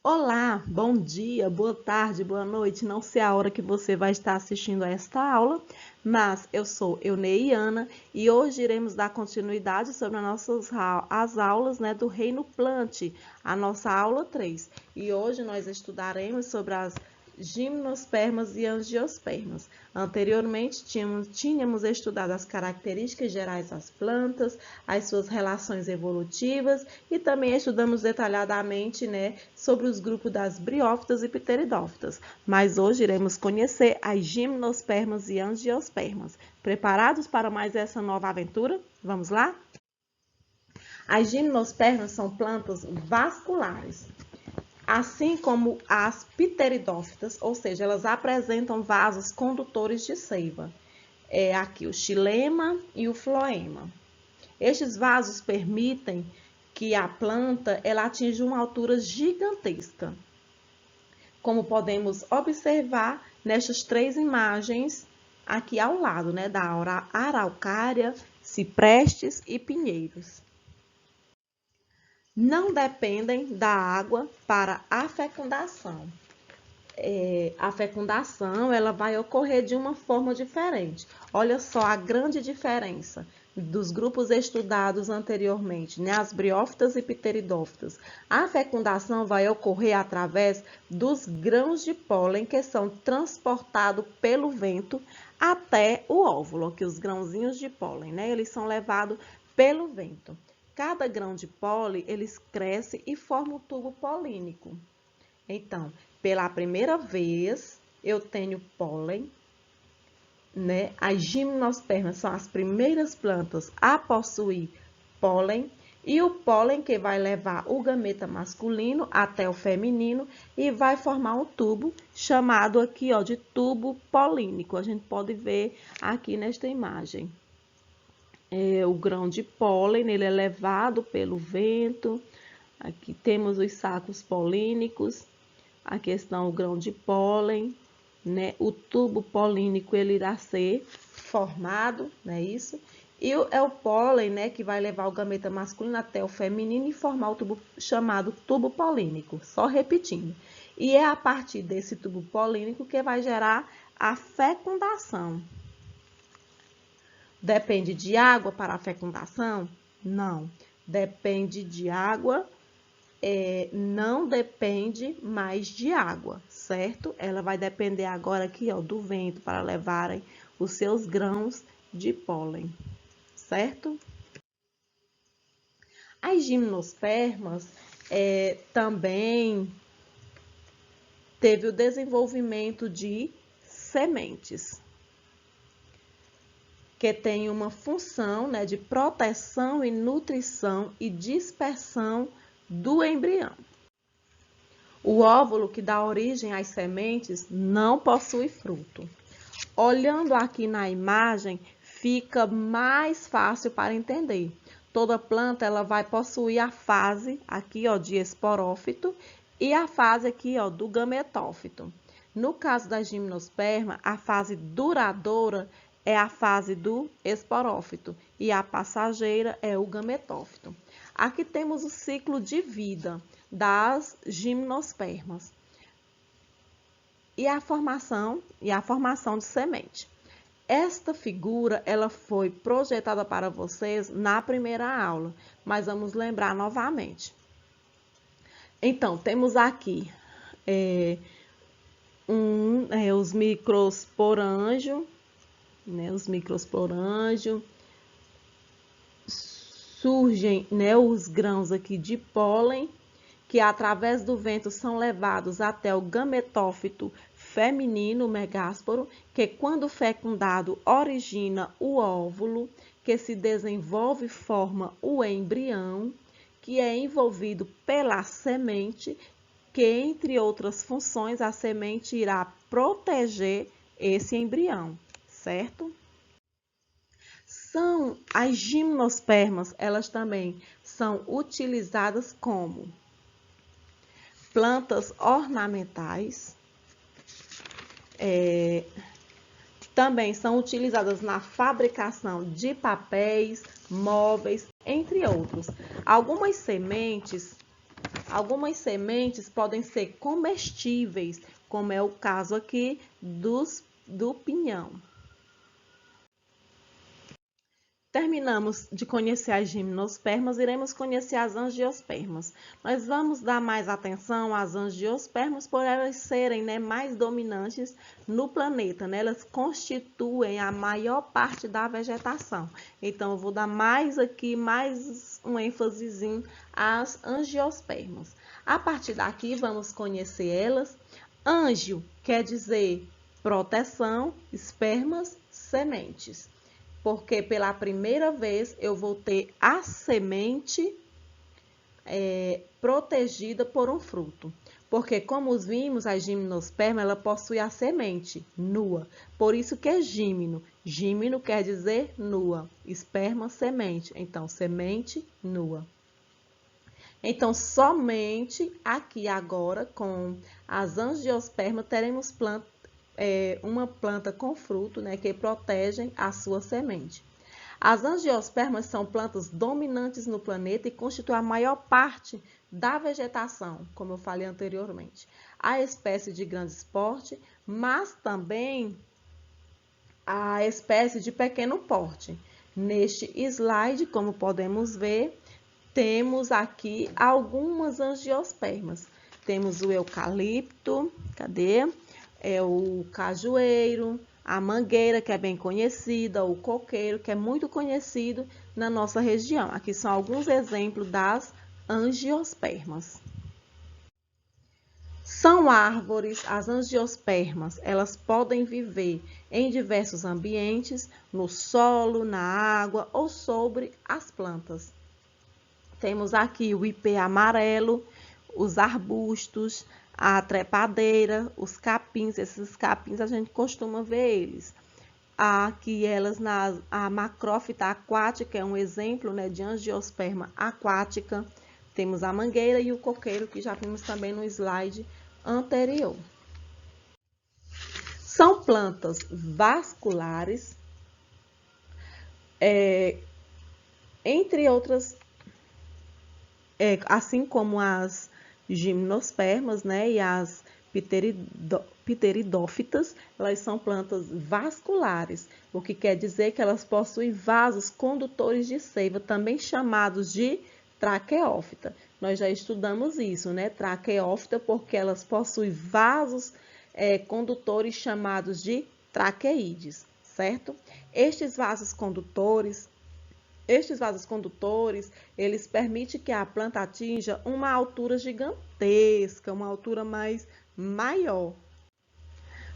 Olá, bom dia, boa tarde, boa noite. Não sei a hora que você vai estar assistindo a esta aula, mas eu sou Euneiana e hoje iremos dar continuidade sobre as aulas, do Reino Plant, a nossa aula 3. E hoje nós estudaremos sobre as gimnospermas e angiospermas. Anteriormente, tínhamos estudado as características gerais das plantas, as suas relações evolutivas e também estudamos detalhadamente, sobre os grupos das briófitas e pteridófitas. Mas hoje iremos conhecer as gimnospermas e angiospermas. Preparados para mais essa nova aventura? Vamos lá? As gimnospermas são plantas vasculares, assim como as pteridófitas, ou seja, elas apresentam vasos condutores de seiva. É aqui o xilema e o floema. Estes vasos permitem que a planta ela atinja uma altura gigantesca, como podemos observar nestas três imagens aqui ao lado, da araucária, ciprestes e pinheiros. Não dependem da água para a fecundação. A fecundação ela vai ocorrer de uma forma diferente. Olha só a grande diferença dos grupos estudados anteriormente, as briófitas e pteridófitas. A fecundação vai ocorrer através dos grãos de pólen que são transportados pelo vento até o óvulo, aqui os grãozinhos de pólen, eles são levados pelo vento. Cada grão de pólen, eles cresce e forma um tubo polínico. Então, pela primeira vez, eu tenho pólen, As gimnospermas são as primeiras plantas a possuir pólen, e o pólen que vai levar o gameta masculino até o feminino e vai formar um tubo chamado aqui, de tubo polínico. A gente pode ver aqui nesta imagem. O grão de pólen, ele é levado pelo vento. Aqui temos os sacos polínicos. Aqui está o grão de pólen, O tubo polínico ele irá ser formado, isso? E é o pólen, que vai levar o gameta masculino até o feminino e formar o tubo chamado tubo polínico. Só repetindo. E é a partir desse tubo polínico que vai gerar a fecundação. Depende de água para a fecundação? Não. Depende de água. Não depende mais de água, certo? Ela vai depender agora aqui, do vento para levarem os seus grãos de pólen, certo? As gimnospermas também teve o desenvolvimento de sementes, que tem uma função, de proteção e nutrição e dispersão do embrião. O óvulo que dá origem às sementes não possui fruto. Olhando aqui na imagem, fica mais fácil para entender. Toda planta ela vai possuir a fase aqui, de esporófito e a fase aqui, do gametófito. No caso da gimnosperma, a fase duradoura é a fase do esporófito e a passageira é o gametófito. Aqui temos o ciclo de vida das gimnospermas e a formação de semente. Esta figura ela foi projetada para vocês na primeira aula, mas vamos lembrar novamente. Então, temos aqui os microsporângios, os microsporângios, surgem os grãos aqui de pólen, que através do vento são levados até o gametófito feminino, o megásporo, que quando fecundado origina o óvulo, que se desenvolve e forma o embrião, que é envolvido pela semente, que entre outras funções a semente irá proteger esse embrião, certo? As gimnospermas, elas também são utilizadas como plantas ornamentais, também são utilizadas na fabricação de papéis, móveis, entre outros. Algumas sementes Algumas sementes podem ser comestíveis, como é o caso aqui do pinhão. Terminamos de conhecer as gimnospermas, iremos conhecer as angiospermas. Nós vamos dar mais atenção às angiospermas por elas serem, né, mais dominantes no planeta, né? Elas constituem a maior parte da vegetação. Então, eu vou dar mais um ênfasezinho às angiospermas. A partir daqui, vamos conhecer elas. Angio quer dizer proteção, espermas, sementes. Porque pela primeira vez eu vou ter a semente protegida por um fruto. Porque, como vimos, a gimnosperma ela possui a semente nua. Por isso que é gímino. Gímino quer dizer nua. Esperma, semente. Então, semente nua. Então, somente aqui agora, com as angiospermas, teremos uma planta com fruto, né, que protegem a sua semente. As angiospermas são plantas dominantes no planeta e constituem a maior parte da vegetação, como eu falei anteriormente. Há espécies de grande porte, mas também há espécies de pequeno porte. Neste slide, como podemos ver, temos aqui algumas angiospermas. Temos o eucalipto, cadê? O cajueiro, a mangueira, que é bem conhecida, o coqueiro, que é muito conhecido na nossa região. Aqui são alguns exemplos das angiospermas. São árvores, as angiospermas, elas podem viver em diversos ambientes, no solo, na água ou sobre as plantas. Temos aqui o ipê amarelo, os arbustos, a trepadeira, os capins. Esses capins a gente costuma ver eles. Aqui a macrófita aquática é um exemplo, né, de angiosperma aquática. Temos a mangueira e o coqueiro, que já vimos também no slide anterior. São plantas vasculares, entre outras, assim como as gimnospermas, né, e as pteridófitas, elas são plantas vasculares, o que quer dizer que elas possuem vasos condutores de seiva, também chamados de traqueófita. Nós já estudamos isso, né? Traqueófita, porque elas possuem vasos condutores chamados de traqueídeos, certo? Estes vasos condutores, eles permitem que a planta atinja uma altura gigantesca, uma altura maior.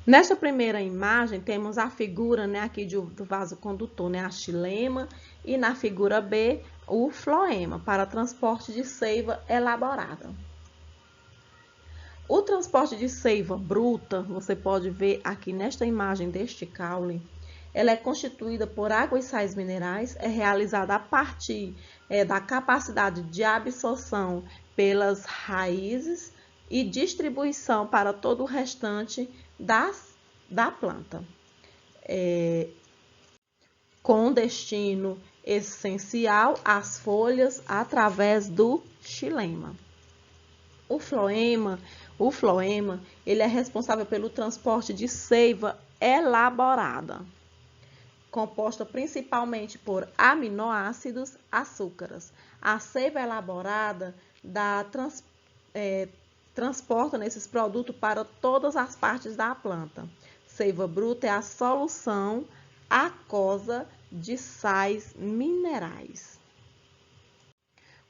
Nesta primeira imagem, temos a figura, né, aqui do vaso condutor, né, a xilema, e na figura B, o floema, para transporte de seiva elaborada. O transporte de seiva bruta, você pode ver aqui nesta imagem deste caule, ela é constituída por água e sais minerais, é realizada a partir da capacidade de absorção pelas raízes e distribuição para todo o restante da planta, com destino essencial às folhas através do xilema. O floema, ele é responsável pelo transporte de seiva elaborada, composta principalmente por aminoácidos, açúcares. A seiva elaborada transporta esses produtos para todas as partes da planta. Seiva bruta é a solução aquosa de sais minerais.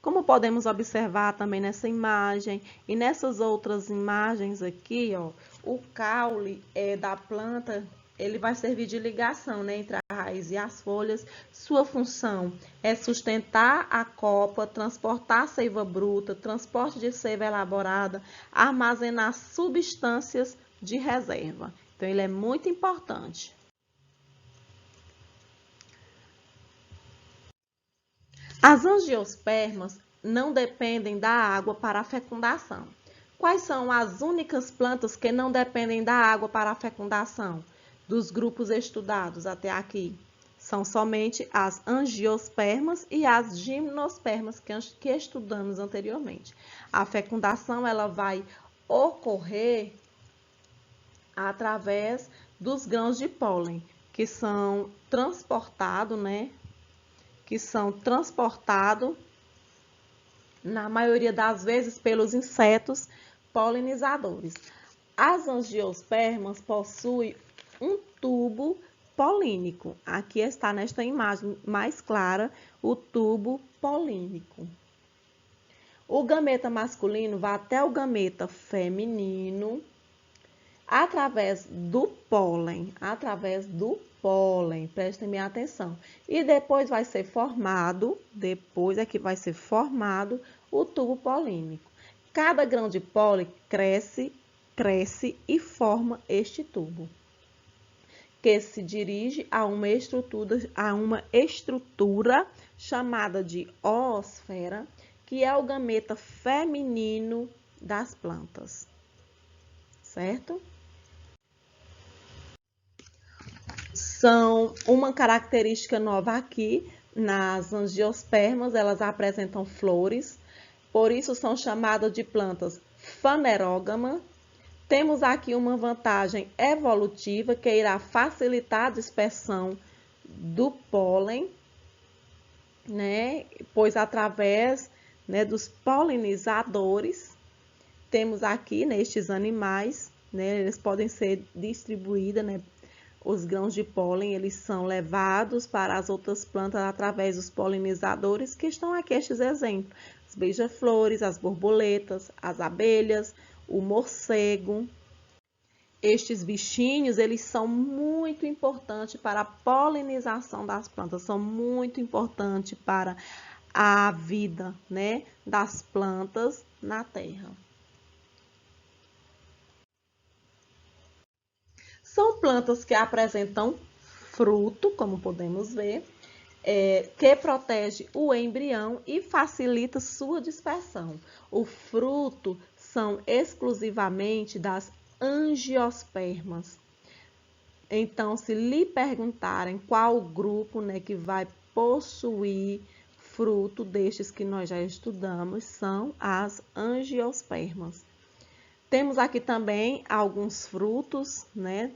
Como podemos observar também nessa imagem e nessas outras imagens aqui, ó, o caule da planta, ele vai servir de ligação, né, entre a raiz e as folhas. Sua função é sustentar a copa, transportar a seiva bruta, transporte de seiva elaborada, armazenar substâncias de reserva. Então, ele é muito importante. As angiospermas não dependem da água para a fecundação. Quais são as únicas plantas que não dependem da água para a fecundação? Dos grupos estudados até aqui. São somente as angiospermas e as gimnospermas que estudamos anteriormente. A fecundação ela vai ocorrer através dos grãos de pólen, que são transportados, né? Que são transportados, na maioria das vezes, pelos insetos polinizadores. As angiospermas possuem um tubo polínico. Aqui está nesta imagem mais clara o tubo polínico. O gameta masculino vai até o gameta feminino através do pólen, prestem minha atenção. E depois vai ser formado, o tubo polínico. Cada grão de pólen cresce e forma este tubo, que se dirige a uma estrutura chamada de oosfera, que é o gameta feminino das plantas, certo? São uma característica nova aqui, nas angiospermas, elas apresentam flores, por isso são chamadas de plantas fanerógamas. Temos aqui uma vantagem evolutiva que irá facilitar a dispersão do pólen, né? Pois através, né, dos polinizadores, temos aqui nestes animais, né, eles podem ser distribuídos, né? Os grãos de pólen, eles são levados para as outras plantas através dos polinizadores, que estão aqui estes exemplos. As beija-flores, as borboletas, as abelhas, o morcego. Estes bichinhos, eles são muito importantes para a polinização das plantas, são muito importantes para a vida, né, das plantas na terra. São plantas que apresentam fruto, como podemos ver, que protege o embrião e facilita sua dispersão. O fruto são exclusivamente das angiospermas. Então, se lhe perguntarem qual grupo, né, que vai possuir fruto destes que nós já estudamos, são as angiospermas. Temos aqui também alguns frutos, né,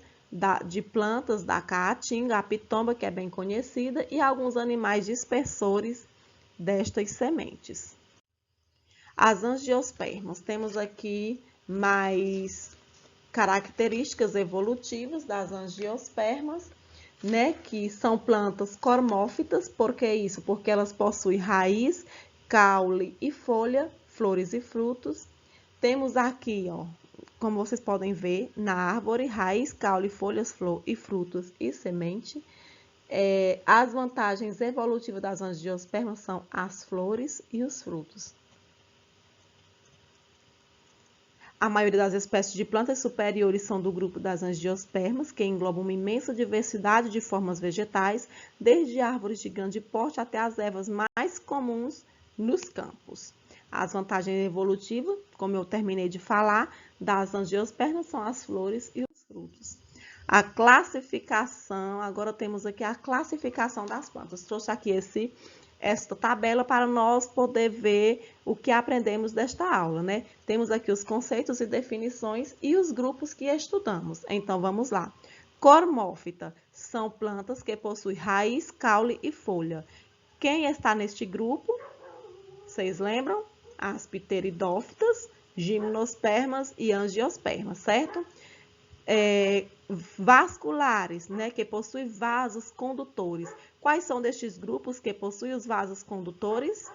de plantas da caatinga, a pitomba, que é bem conhecida, e alguns animais dispersores destas sementes. As angiospermas, temos aqui mais características evolutivas das angiospermas, né, que são plantas cormófitas. Por que isso? Porque elas possuem raiz, caule e folha, flores e frutos. Temos aqui, ó, como vocês podem ver, na árvore, raiz, caule, folhas, flor e frutos e semente. As vantagens evolutivas das angiospermas são as flores e os frutos. A maioria das espécies de plantas superiores são do grupo das angiospermas, que engloba uma imensa diversidade de formas vegetais, desde árvores de grande porte até as ervas mais comuns nos campos. As vantagens evolutivas, como eu terminei de falar, das angiospermas são as flores e os frutos. A classificação, agora temos aqui a classificação das plantas. Trouxe aqui esta tabela para nós poder ver o que aprendemos desta aula, né? Temos aqui os conceitos e definições e os grupos que estudamos. Então, vamos lá. Cormófita são plantas que possuem raiz, caule e folha. Quem está neste grupo? Vocês lembram? As pteridófitas, gimnospermas e angiospermas, certo? Vasculares, né, que possuem vasos condutores. Quais são destes grupos que possuem os vasos condutores?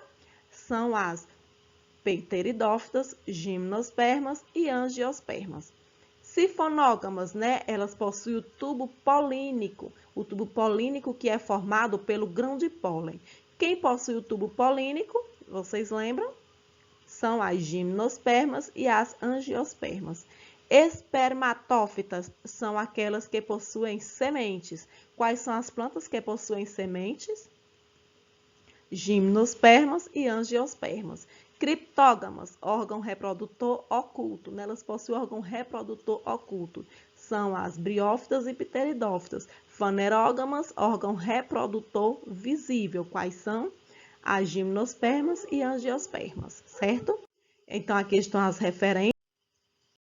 São as pteridófitas, gimnospermas e angiospermas. Sifonógamas, né, elas possuem o tubo polínico que é formado pelo grão de pólen. Quem possui o tubo polínico, vocês lembram? São as gimnospermas e as angiospermas. Espermatófitas são aquelas que possuem sementes. Quais são as plantas que possuem sementes? Gimnospermas e angiospermas. Criptógamas, órgão reprodutor oculto. Nelas possuem órgão reprodutor oculto. São as briófitas e pteridófitas. Fanerógamas, órgão reprodutor visível. Quais são? As gimnospermas e angiospermas, certo? Então, aqui estão as referências.